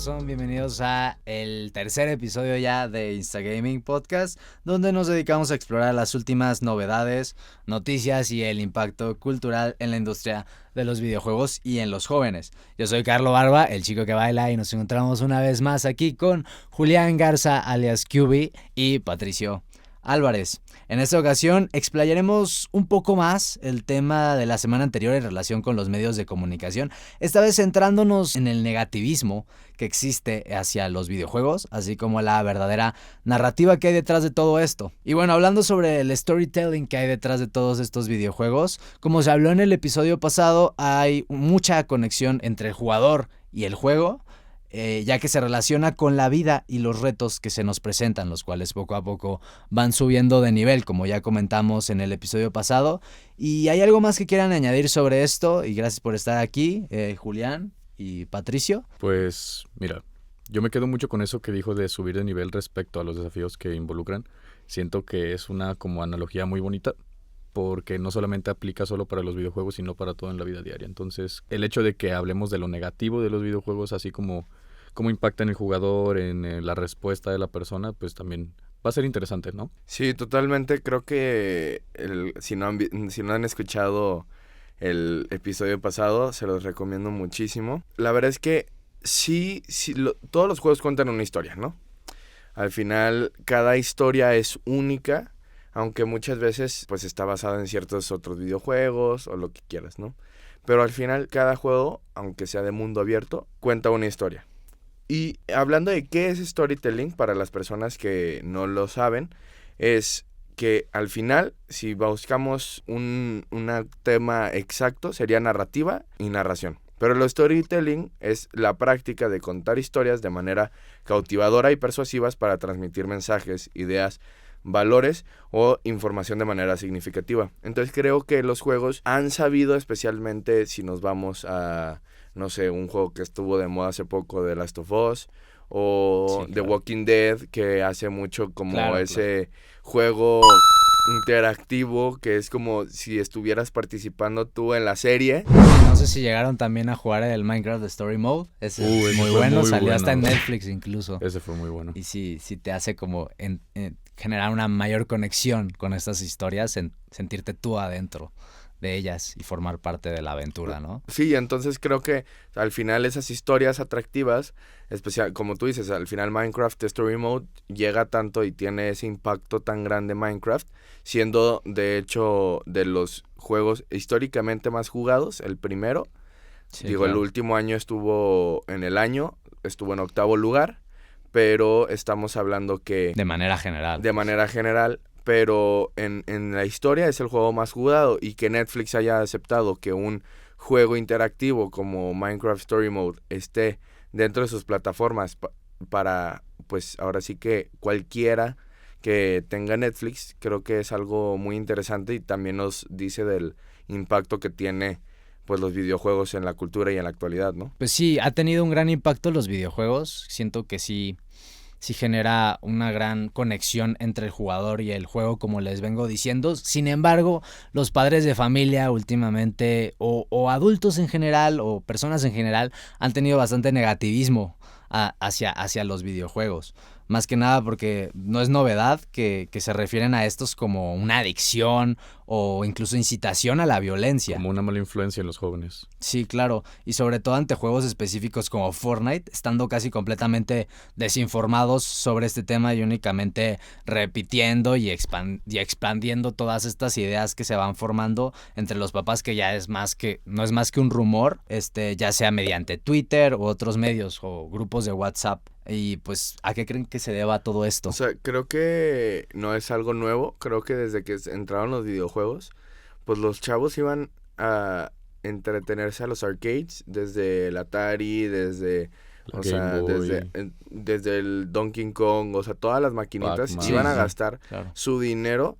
corazón, bienvenidos a el tercer episodio ya de Instagaming Podcast, donde nos dedicamos a explorar las últimas novedades, noticias y el impacto cultural en la industria de los videojuegos y en los jóvenes. Yo soy Carlo Barba, el chico que baila, y nos encontramos una vez más aquí con Julián Garza alias QB y Patricio Álvarez. En esta ocasión explayaremos un poco más el tema de la semana anterior en relación con los medios de comunicación, esta vez centrándonos en el negativismo que existe hacia los videojuegos, así como la verdadera narrativa que hay detrás de todo esto. Y bueno, hablando sobre el storytelling que hay detrás de todos estos videojuegos, como se habló en el episodio pasado, hay mucha conexión entre el jugador y el juego, ya que se relaciona con la vida y los retos que se nos presentan, los cuales poco a poco van subiendo de nivel, como ya comentamos en el episodio pasado. ¿Y hay algo más que quieran añadir sobre esto? Y gracias por estar aquí, Julián y Patricio. Pues mira, yo me quedo mucho con eso que dijo de subir de nivel respecto a los desafíos que involucran. Siento que es una como analogía muy bonita, porque no solamente aplica solo para los videojuegos, sino para todo en la vida diaria. Entonces, el hecho de que hablemos de lo negativo de los videojuegos, así como cómo impacta en el jugador, en la respuesta de la persona, pues también va a ser interesante, ¿no? Sí, totalmente. Creo que si no han escuchado el episodio pasado, se los recomiendo muchísimo. La verdad es que todos los juegos cuentan una historia, ¿no? Al final, cada historia es única, aunque muchas veces pues está basada en ciertos otros videojuegos o lo que quieras, ¿no? Pero al final, cada juego, aunque sea de mundo abierto, cuenta una historia. Y hablando de qué es storytelling, para las personas que no lo saben, es que al final, si buscamos un tema exacto, sería narrativa y narración. Pero el storytelling es la práctica de contar historias de manera cautivadora y persuasivas para transmitir mensajes, ideas, valores o información de manera significativa. Entonces creo que los juegos han sabido, especialmente si nos vamos a, no sé, un juego que estuvo de moda hace poco, The Last of Us, o Sí, The claro. Walking Dead, que hace mucho como Claro, ese juego interactivo, que es como si estuvieras participando tú en la serie. No sé si llegaron también a jugar el Minecraft Story Mode. Ese es ese muy fue bueno, muy salió hasta en bueno. Netflix incluso. Ese fue muy bueno. Y sí te hace como generar una mayor conexión con estas historias, sentirte tú adentro de ellas y formar parte de la aventura, ¿no? Sí, entonces creo que al final esas historias atractivas, especial como tú dices, al final Minecraft Story Mode llega tanto y tiene ese impacto tan grande Minecraft, siendo de hecho de los juegos históricamente más jugados, el primero. Sí, El claro. último año estuvo en 8º lugar, pero estamos hablando que De manera general. de manera general, pero en la historia es el juego más jugado, y que Netflix haya aceptado que un juego interactivo como Minecraft Story Mode esté dentro de sus plataformas para, pues ahora sí que cualquiera que tenga Netflix, creo que es algo muy interesante y también nos dice del impacto que tiene pues los videojuegos en la cultura y en la actualidad, ¿no? Pues sí, ha tenido un gran impacto los videojuegos. Siento que sí genera una gran conexión entre el jugador y el juego, como les vengo diciendo. Sin embargo, los padres de familia últimamente, o adultos en general, o personas en general, han tenido bastante negativismo hacia los videojuegos. Más que nada porque no es novedad que se refieren a estos como una adicción o incluso incitación a la violencia. Como una mala influencia en los jóvenes. Sí, claro, y sobre todo ante juegos específicos como Fortnite, estando casi completamente desinformados sobre este tema y únicamente repitiendo y expandiendo todas estas ideas que se van formando entre los papás, que ya no es más que un rumor, ya sea mediante Twitter u otros medios o grupos de WhatsApp. Y pues, ¿a qué creen que se deba todo esto? O sea, creo que no es algo nuevo. Creo que desde que entraron los videojuegos, pues los chavos iban a entretenerse a los arcades, desde el Atari, desde desde el Donkey Kong, o sea, todas las maquinitas Pac-Man. iban a Sí, gastar claro. su dinero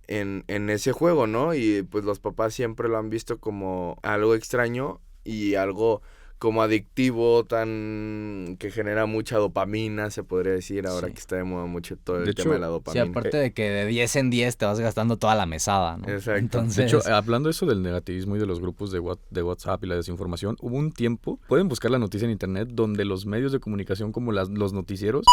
en ese juego, ¿no? Y pues los papás siempre lo han visto como algo extraño y algo como adictivo, tan que genera mucha dopamina, se podría decir, ahora Sí. que está de moda mucho todo el De tema hecho, de la Sí, dopamina. aparte de que de 10 en 10 te vas gastando toda la mesada, ¿no? Exacto. Entonces, De hecho, hablando de eso del negativismo y de los grupos de WhatsApp y la desinformación, hubo un tiempo, pueden buscar la noticia en internet, donde los medios de comunicación como los noticieros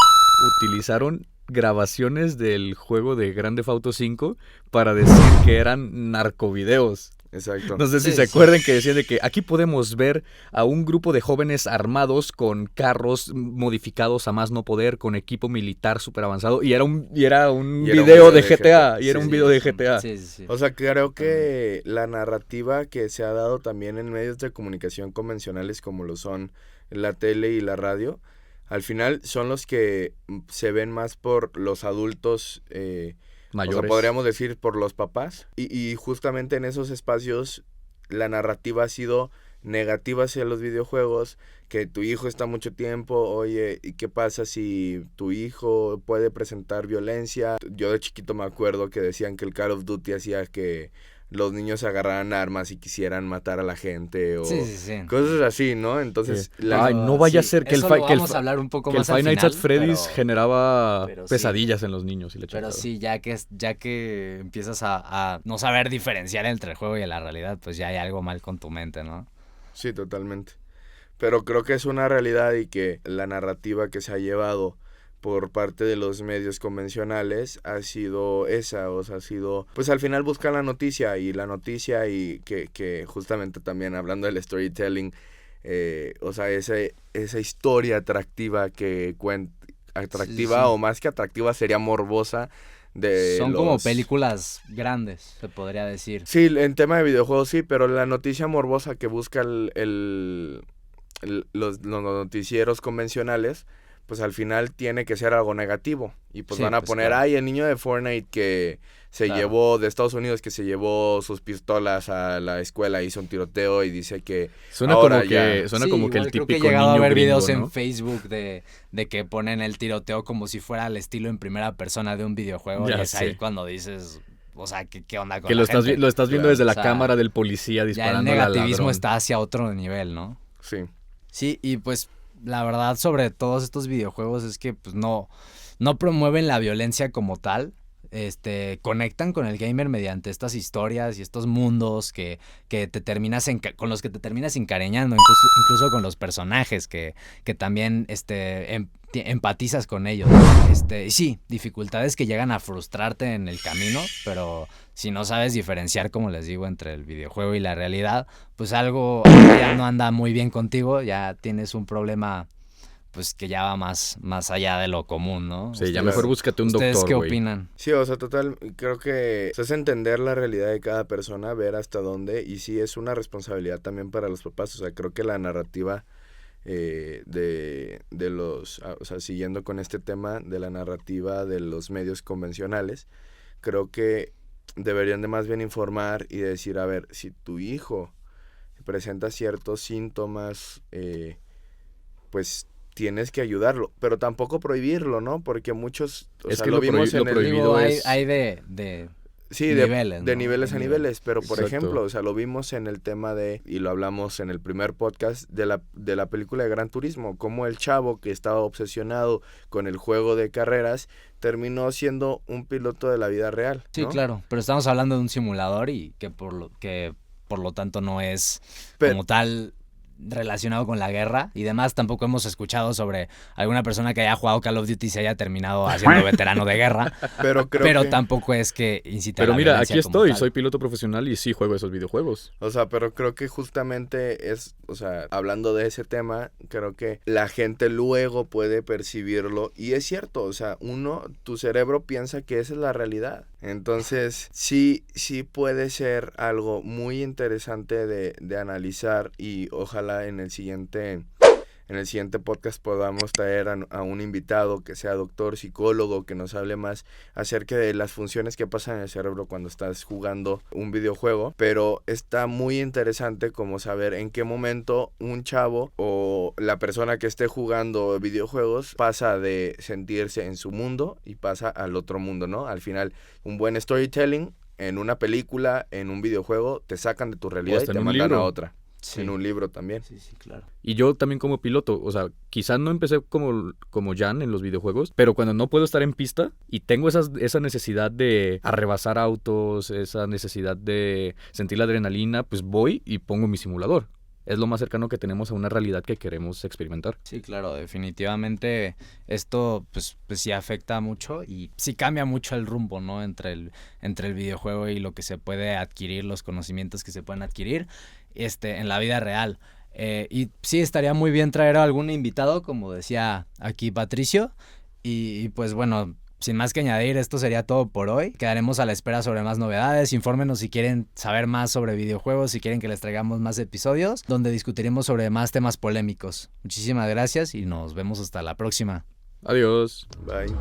utilizaron grabaciones del juego de Grand Theft Auto 5 para decir que eran narcovideos. Exacto. No sé si Sí, se sí. acuerdan que decían de que aquí podemos ver a un grupo de jóvenes armados con carros modificados a más no poder, con equipo militar súper avanzado, y era un video de GTA, y era Sí, un sí, video de sí, GTA. sí, sí, sí. O sea, creo que la narrativa que se ha dado también en medios de comunicación convencionales como lo son la tele y la radio, al final son los que se ven más por los adultos, o Mayores. sea, podríamos decir por los papás. Y justamente en esos espacios la narrativa ha sido negativa hacia los videojuegos, que tu hijo está mucho tiempo, oye, ¿y qué pasa si tu hijo puede presentar violencia? Yo de chiquito me acuerdo que decían que el Call of Duty hacía que los niños agarraran armas y quisieran matar a la gente o Sí, sí, sí. cosas así, ¿no? Entonces, Sí. Ay, no vaya a ser que el eso fi- lo que el vamos fa- a hablar un poco Que el más al Five Nights at final, Freddy's pero- generaba pero sí. pesadillas en los niños y la Pero chingada. sí, ya que empiezas a no saber diferenciar entre el juego y la realidad, pues ya hay algo mal con tu mente, ¿no? sí, totalmente. Pero creo que es una realidad y que la narrativa que se ha llevado por parte de los medios convencionales ha sido esa, o sea, ha sido, pues al final buscan la noticia y que justamente también hablando del storytelling, o sea, esa historia atractiva atractiva Sí, sí. o más que atractiva sería morbosa de Son como los... películas grandes, se podría decir. Sí, en tema de videojuegos sí, pero la noticia morbosa que busca los noticieros convencionales, pues al final tiene que ser algo negativo. Y pues Sí, van a pues, poner, claro. ay, el niño de Fortnite que se Claro. llevó, de Estados Unidos, que se llevó sus pistolas a la escuela, hizo un tiroteo y dice que Suena ahora como que, ya- suena Sí, como que el igual creo típico que he llegado niño a ver gringo, videos ¿no? en Facebook de que ponen el tiroteo como si fuera el estilo en primera persona de un videojuego. Ya y es ahí sé. cuando dices, o sea, ¿qué onda con Que la lo gente? estás viendo Claro, desde la o sea, cámara del policía Ya el disparando al negativismo ladrón. está hacia otro nivel, ¿no? Sí. Sí, y pues la verdad sobre todos estos videojuegos es que pues no promueven la violencia como tal. Conectan con el gamer mediante estas historias y estos mundos que te terminas con los que te terminas encariñando, incluso con los personajes que también empatizas con ellos. Y sí, dificultades que llegan a frustrarte en el camino, pero si no sabes diferenciar, como les digo, entre el videojuego y la realidad, pues algo ya no anda muy bien contigo, ya tienes un problema pues que ya va más allá de lo común, ¿no? Sí, ya Ustedes- mejor búscate un ¿Ustedes doctor, qué güey. opinan? Sí, o sea, total, creo que es entender la realidad de cada persona, ver hasta dónde, y sí es una responsabilidad también para los papás, o sea, creo que la narrativa de los, o sea, siguiendo con este tema de la narrativa de los medios convencionales, creo que deberían de más bien informar y decir, a ver, si tu hijo presenta ciertos síntomas, pues tienes que ayudarlo, pero tampoco prohibirlo, ¿no? Porque muchos, o Es sea, que lo vimos lo en el... prohibido Digo, hay, es- hay de Sí, niveles, de ¿no? niveles De a niveles. niveles, pero por Exacto. ejemplo, o sea, lo vimos en el tema y lo hablamos en el primer podcast de la película de Gran Turismo, cómo el chavo que estaba obsesionado con el juego de carreras terminó siendo un piloto de la vida real, Sí, ¿no? claro, pero estamos hablando de un simulador y que por lo tanto no es Pero- como tal relacionado con la guerra y demás. Tampoco hemos escuchado sobre alguna persona que haya jugado Call of Duty y se haya terminado haciendo veterano de guerra, Pero creo pero que, tampoco es que incite a Pero la mira, violencia aquí como estoy, tal. soy piloto profesional y sí juego esos videojuegos. o sea, pero creo que justamente es, o sea, hablando de ese tema, creo que la gente luego puede percibirlo y es cierto, o sea, tu cerebro piensa que esa es la realidad. Entonces, sí puede ser algo muy interesante de analizar y ojalá en el siguiente podcast podamos traer a un invitado que sea doctor, psicólogo, que nos hable más acerca de las funciones que pasan en el cerebro cuando estás jugando un videojuego, pero está muy interesante como saber en qué momento un chavo o la persona que esté jugando videojuegos pasa de sentirse en su mundo y pasa al otro mundo, ¿no? Al final, un buen storytelling en una película, en un videojuego, te sacan de tu realidad y hasta te en un mandan libro. a otra. Sí. en un libro también. Sí, claro. Y yo también como piloto, o sea, quizás no empecé como Jan en los videojuegos, pero cuando no puedo estar en pista y tengo esa necesidad de arrebasar autos, esa necesidad de sentir la adrenalina, pues voy y pongo mi simulador. Es lo más cercano que tenemos a una realidad que queremos experimentar. Sí, claro, definitivamente esto pues sí afecta mucho y sí cambia mucho el rumbo, ¿no? Entre el videojuego y lo que se puede adquirir, los conocimientos que se pueden adquirir en la vida real. Y sí, estaría muy bien traer a algún invitado, como decía aquí Patricio. Y pues bueno, sin más que añadir, esto sería todo por hoy. Quedaremos a la espera sobre más novedades. Infórmenos si quieren saber más sobre videojuegos, si quieren que les traigamos más episodios, donde discutiremos sobre más temas polémicos. Muchísimas gracias y nos vemos hasta la próxima. Adiós. Bye.